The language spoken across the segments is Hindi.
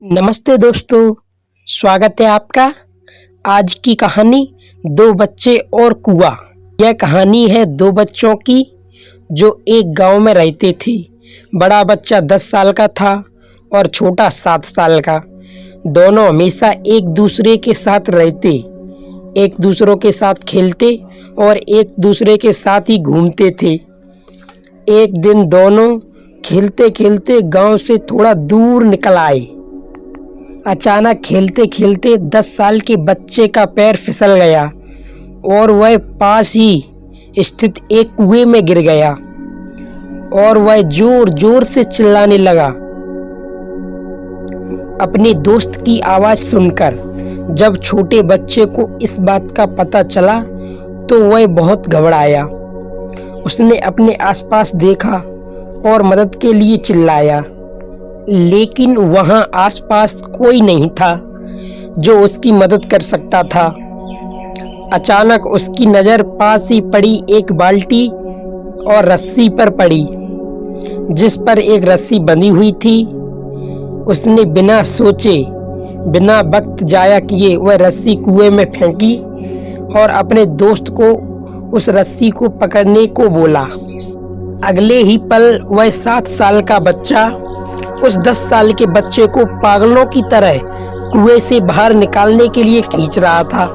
नमस्ते दोस्तों, स्वागत है आपका। आज की कहानी दो बच्चे और कुआं। यह कहानी है दो बच्चों की जो एक गांव में रहते थे। बड़ा बच्चा 10 साल का था और छोटा 7 साल का। दोनों हमेशा एक दूसरे के साथ रहते, एक दूसरों के साथ खेलते और एक दूसरे के साथ ही घूमते थे। एक दिन दोनों खेलते खेलते गांव से थोड़ा दूर निकल आए। अचानक खेलते खेलते 10 साल के बच्चे का पैर फिसल गया और वह पास ही स्थित एक कुएं में गिर गया और वह जोर जोर से चिल्लाने लगा अपने दोस्त की आवाज सुनकर। जब छोटे बच्चे को इस बात का पता चला तो वह बहुत घबराया। उसने अपने आसपास देखा और मदद के लिए चिल्लाया, लेकिन वहां आसपास कोई नहीं था जो उसकी मदद कर सकता था। अचानक उसकी नज़र पास ही पड़ी एक बाल्टी और रस्सी पर पड़ी, जिस पर एक रस्सी बंधी हुई थी। उसने बिना सोचे, बिना वक्त जाया किए वह रस्सी कुएं में फेंकी और अपने दोस्त को उस रस्सी को पकड़ने को बोला। अगले ही पल वह 7 साल का बच्चा उस 10 साल के बच्चे को पागलों की तरह कुएं से बाहर निकालने के लिए खींच रहा था।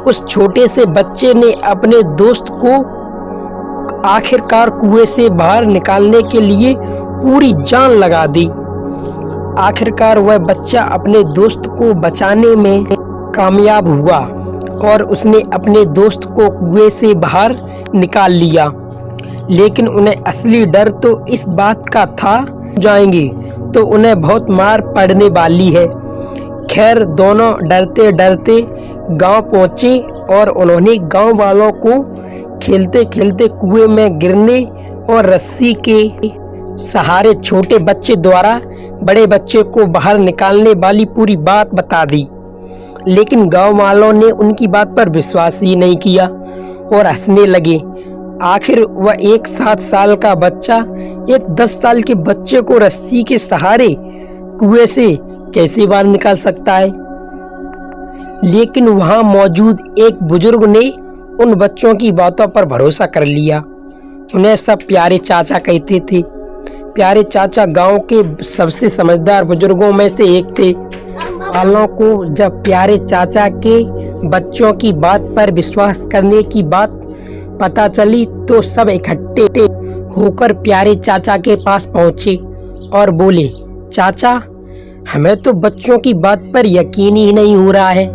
उस छोटे से बच्चे ने अपने दोस्त को आखिरकार कुएं से बाहर निकालने के लिए पूरी जान लगा दी। आखिरकार वह बच्चा अपने दोस्त को बचाने में कामयाब हुआ और उसने अपने दोस्त को कुएं से बाहर निकाल लिया। लेकिन उन्हें असली डर तो इस बात का था, जाएंगे तो उन्हें बहुत मार पड़ने वाली है। खैर, दोनों डरते डरते गांव पहुंचे और उन्होंने गांव वालों को खेलते खेलते कुएं में गिरने और रस्सी के सहारे छोटे बच्चे द्वारा बड़े बच्चे को बाहर निकालने वाली पूरी बात बता दी। लेकिन गांव वालों ने उनकी बात पर विश्वास ही नहीं किया और हंसने लगे। आखिर वह एक 7 साल का बच्चा एक 10 साल के बच्चे को रस्सी के सहारे कुएं से कैसे बाहर निकाल सकता है। लेकिन वहां मौजूद एक बुजुर्ग ने उन बच्चों की बातों पर भरोसा कर लिया। उन्हें सब प्यारे चाचा कहते थे। प्यारे चाचा गांव के सबसे समझदार बुजुर्गों में से एक थे। वालों को जब प्यारे चाचा के बच्चों की बात पर विश्वास करने की बात पता चली तो सब इकट्ठे होकर प्यारे चाचा के पास पहुंचे और बोले, चाचा, हमें तो बच्चों की बात पर यकीन ही नहीं हो रहा है।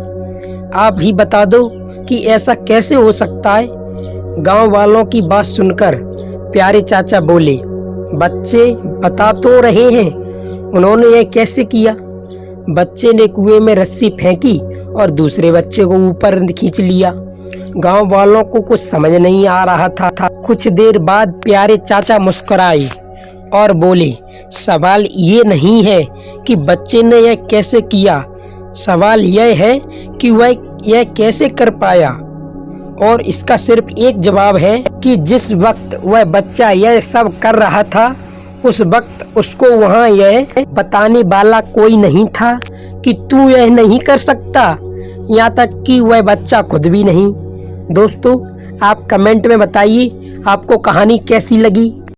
आप ही बता दो कि ऐसा कैसे हो सकता है। गांव वालों की बात सुनकर प्यारे चाचा बोले, बच्चे बता तो रहे हैं, उन्होंने ये कैसे किया। बच्चे ने कुएं में रस्सी फेंकी और दूसरे बच्चे को ऊपर खींच लिया। गांव वालों को कुछ समझ नहीं आ रहा था। कुछ देर बाद प्यारे चाचा मुस्कुराए और बोले, सवाल ये नहीं है कि बच्चे ने यह कैसे किया, सवाल यह है कि वह यह कैसे कर पाया। और इसका सिर्फ एक जवाब है कि जिस वक्त वह बच्चा यह सब कर रहा था उस वक्त उसको वहां यह बताने वाला कोई नहीं था कि तू यह नहीं कर सकता, यहाँ तक कि वह बच्चा खुद भी नहीं। दोस्तों, आप कमेंट में बताइए आपको कहानी कैसी लगी।